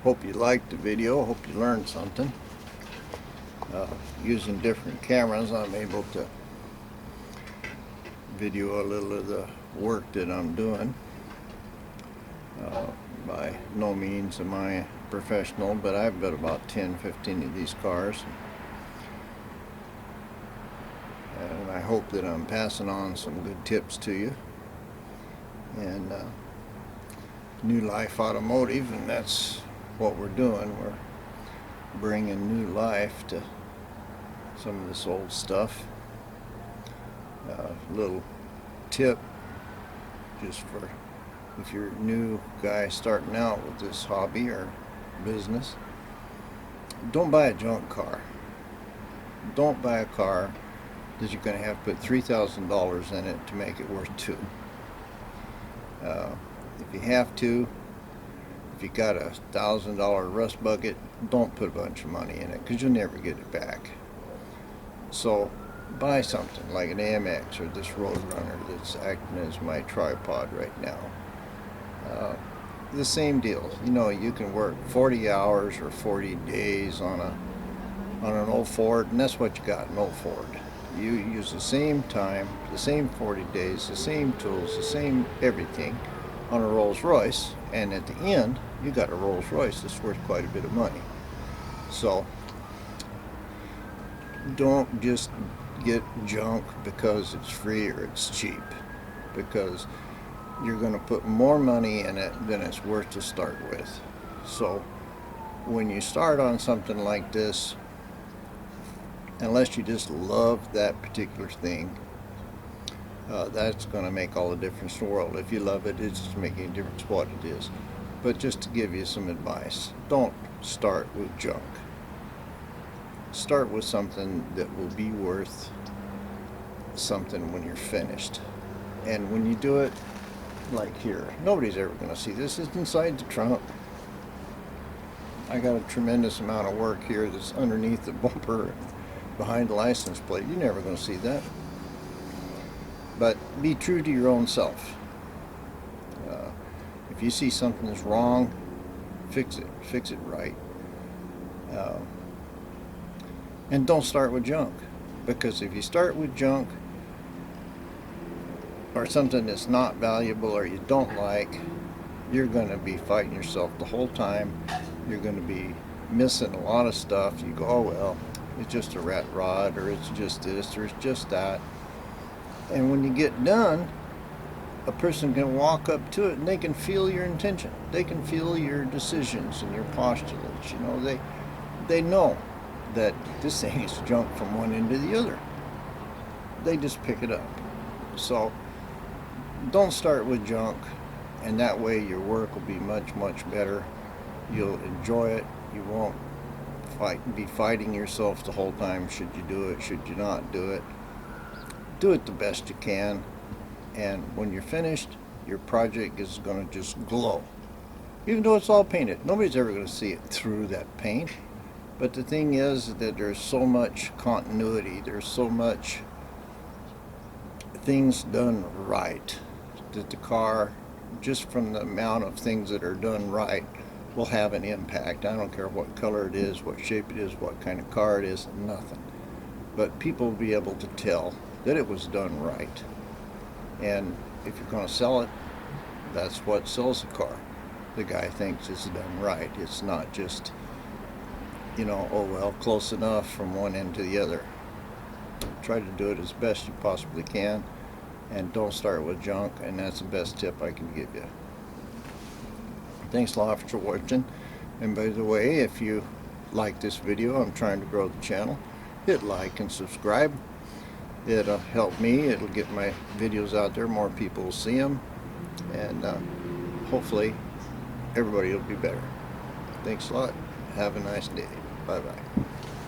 Hope you liked the video. Hope you learned something. Using different cameras, I'm able to video a little of the work that I'm doing. By no means am I a professional, but I've got about 10-15 of these cars. And I hope that I'm passing on some good tips to you. And New Life Automotive, and that's what we're doing. We're bringing new life to some of this old stuff. Little tip just for if you're a new guy starting out with this hobby or business: don't buy a junk car. Don't buy a car that you're going to have to put $3,000 in it to make it worth $2,000. If you have to, if you got a $1,000 rust bucket, don't put a bunch of money in it because you'll never get it back. So buy something like an AMX or this Roadrunner that's acting as my tripod right now. The same deal. You know, you can work 40 hours or 40 days on an old Ford, and that's what you got, an old Ford. You use the same time, the same 40 days, the same tools, the same everything on a Rolls Royce, and at the end you got a Rolls Royce that's worth quite a bit of money. So don't just get junk because it's free or it's cheap, because you're going to put more money in it than it's worth to start with. So when you start on something like this, unless you just love that particular thing, that's going to make all the difference in the world. If you love it, it's just making a difference what it is. But just to give you some advice, don't start with junk. Start with something that will be worth something when you're finished. And when you do it, like here, nobody's ever going to see this. It's inside the trunk. I got a tremendous amount of work here that's underneath the bumper, behind the license plate. You're never going to see that. But be true to your own self. If you see something that's wrong, fix it right. And don't start with junk, because if you start with junk or something that's not valuable or you don't like, you're going to be fighting yourself the whole time. You're going to be missing a lot of stuff. You go, oh well, it's just a rat rod, or it's just this, or it's just that. And when you get done, a person can walk up to it and they can feel your intention. They can feel your decisions and your postulates. You know, they know that this thing is junk from one end to the other. They just pick it up. So don't start with junk, and that way your work will be much, much better. You'll enjoy it. You won't be fighting yourself the whole time. Should you do it? Should you not do it? Do it the best you can, and when you're finished, your project is going to just glow. Even though it's all painted, nobody's ever going to see it through that paint. But the thing is that there's so much continuity, there's so much things done right, that the car, just from the amount of things that are done right, will have an impact. I don't care what color it is, what shape it is, what kind of car it is, nothing. But people will be able to tell that it was done right. And if you're going to sell it, that's what sells the car. The guy thinks it's done right. It's not just, you know, oh well, close enough from one end to the other. Try to do it as best you possibly can, and don't start with junk, and that's the best tip I can give you. Thanks a lot for watching. And by the way, if you like this video, I'm trying to grow the channel, hit like and subscribe. It'll help me. It'll get my videos out there. More people will see them, and hopefully everybody will be better. Thanks a lot. Have a nice day. Bye bye.